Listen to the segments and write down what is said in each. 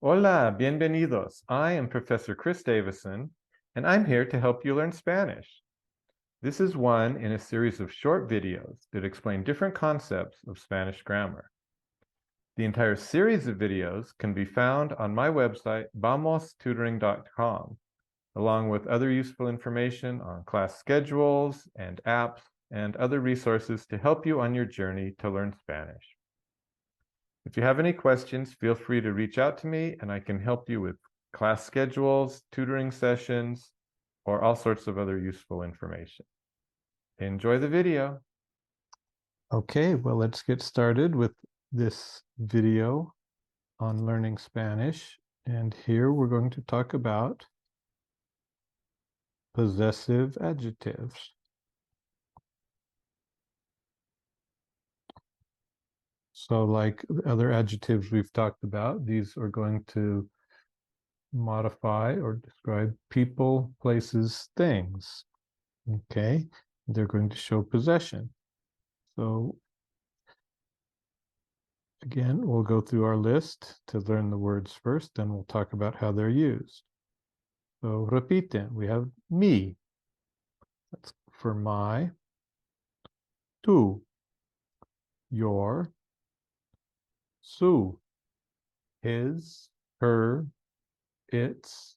Hola, bienvenidos. I am Professor Chris Davison, and I'm here to help you learn Spanish. This is one in a series of short videos that explain different concepts of Spanish grammar. The entire series of videos can be found on my website, vamostutoring.com, along with other useful information on class schedules and apps and other resources to help you on your journey to learn Spanish. If you have any questions, feel free to reach out to me and I can help you with class schedules, tutoring sessions, or all sorts of other useful information. Enjoy the video. Okay, well, let's get started with this video on learning Spanish. And here we're going to talk about possessive adjectives. So like other adjectives we've talked about, these are going to modify or describe people, places, things. Okay, they're going to show possession. So again, we'll go through our list to learn the words first, then we'll talk about how they're used. So repiten, we have me, that's for my, tú, your, su, his, her, its,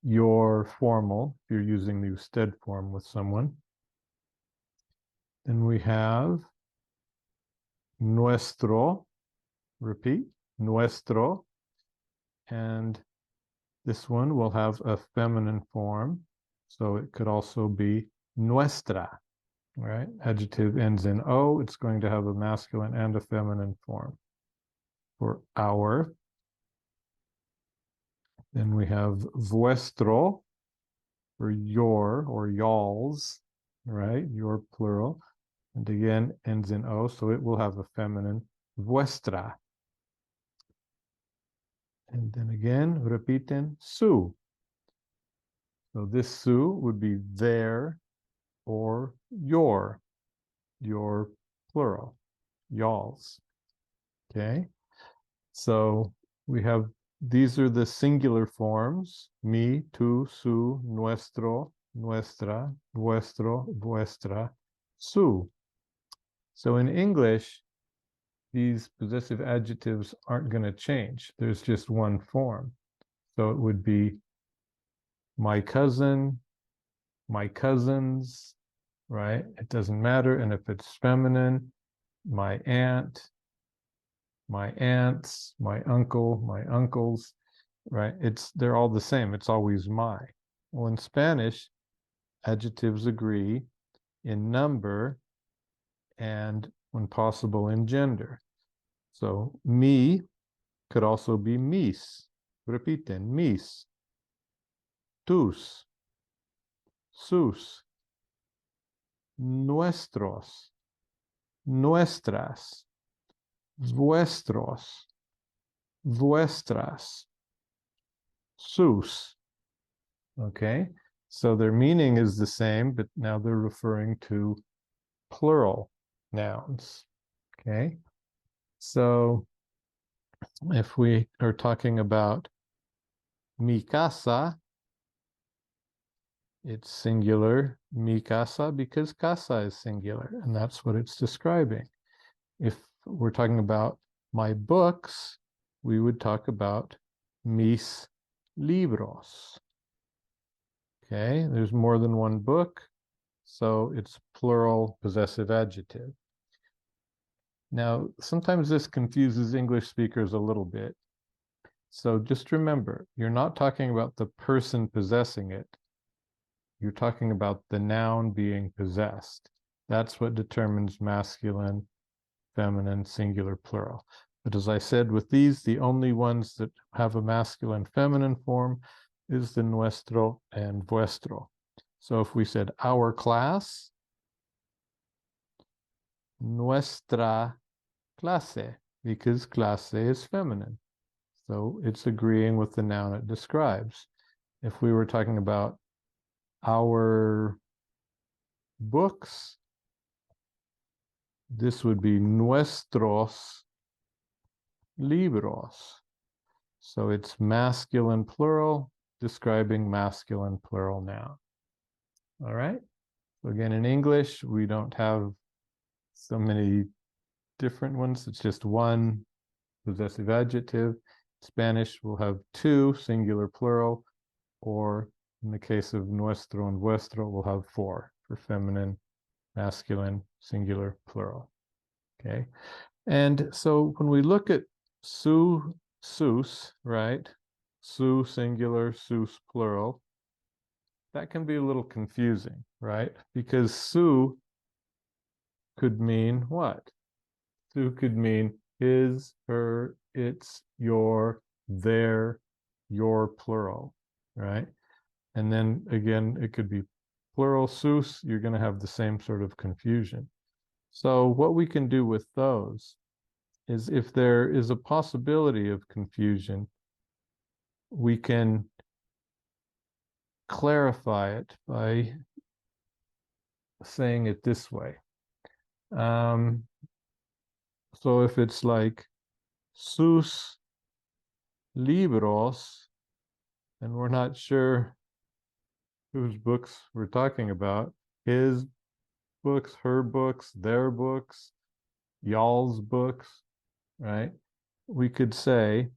your formal, if you're using the usted form with someone. Then we have nuestro, repeat, nuestro, and this one will have a feminine form, so it could also be nuestra, right? Adjective ends in O, it's going to have a masculine and a feminine form. For our, then we have vuestro, for your or y'all's, right? Your plural. And again, ends in O, so it will have a feminine vuestra. And then again, repiten, su. So this su would be their or your plural, y'all's. Okay, so we have, these are the singular forms, mi, tú, su, nuestro, nuestra, vuestro, vuestra, su. So in English, these possessive adjectives aren't going to change. There's just one form. So it would be my cousin, my cousins, right? It doesn't matter. And if it's feminine, my aunt, my aunts, my uncle, my uncles, right? They're all the same. It's always my. Well, in Spanish, adjectives agree in number and, when possible, in gender. So mi could also be mis. Repiten, mis, tus, sus, nuestros, nuestras, vuestros, vuestras, sus. Okay, so their meaning is the same, but now they're referring to plural nouns. Okay, so if we are talking about mi casa, it's singular, mi casa, because casa is singular, and that's what it's describing. If we're talking about my books, we would talk about mis libros. Okay, there's more than one book, so it's plural possessive adjective. Now, sometimes this confuses English speakers a little bit. So just remember, you're not talking about the person possessing it. You're talking about the noun being possessed. That's what determines masculine, feminine, singular, plural. But as I said, with these, the only ones that have a masculine, feminine form is the nuestro and vuestro. So if we said our class, nuestra clase, because clase is feminine. So it's agreeing with the noun it describes. If we were talking about our books, this would be nuestros libros. So it's masculine plural describing masculine plural noun. All right. So again, in English, we don't have so many different ones. It's just one possessive adjective. Spanish will have two singular plural, or in the case of nuestro and vuestro, we'll have four for feminine, masculine, singular, plural. Okay. And so when we look at su, sus, right? Su singular, sus plural, that can be a little confusing, right? Because su could mean what? Su could mean his, her, its, your, their, your plural, right? And then again, it could be plural sus, you're going to have the same sort of confusion. So what we can do with those is if there is a possibility of confusion, we can clarify it by saying it this way. So if it's like sus libros, and we're not sure whose books we're talking about, his books, her books, their books, y'all's books, right? We could say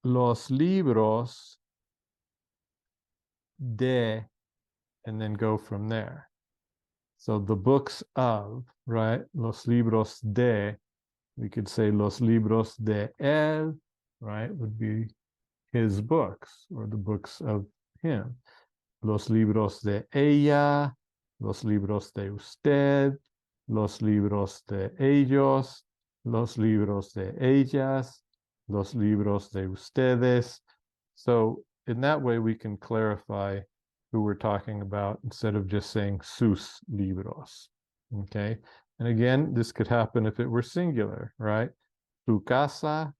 los libros de, and then go from there. So the books of, right? Los libros de, we could say los libros de él, right? Would be his books or the books of him. Los libros de ella, los libros de usted, los libros de ellos, los libros de ellas, los libros de ustedes. So in that way, we can clarify who we're talking about instead of just saying sus libros. Okay. And again, this could happen if it were singular, right? Su casa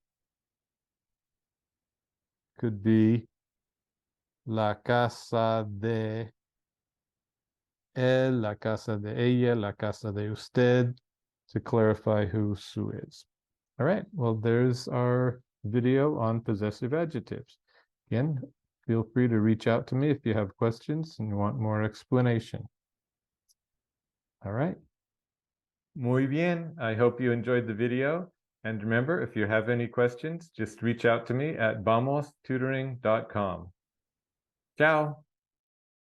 could be la casa de él, la casa de ella, la casa de usted, to clarify who su is. All right, well, there's our video on possessive adjectives. Again, feel free to reach out to me if you have questions and you want more explanation. All right. Muy bien. I hope you enjoyed the video. And remember, if you have any questions, just reach out to me at vamostutoring.com. Ciao.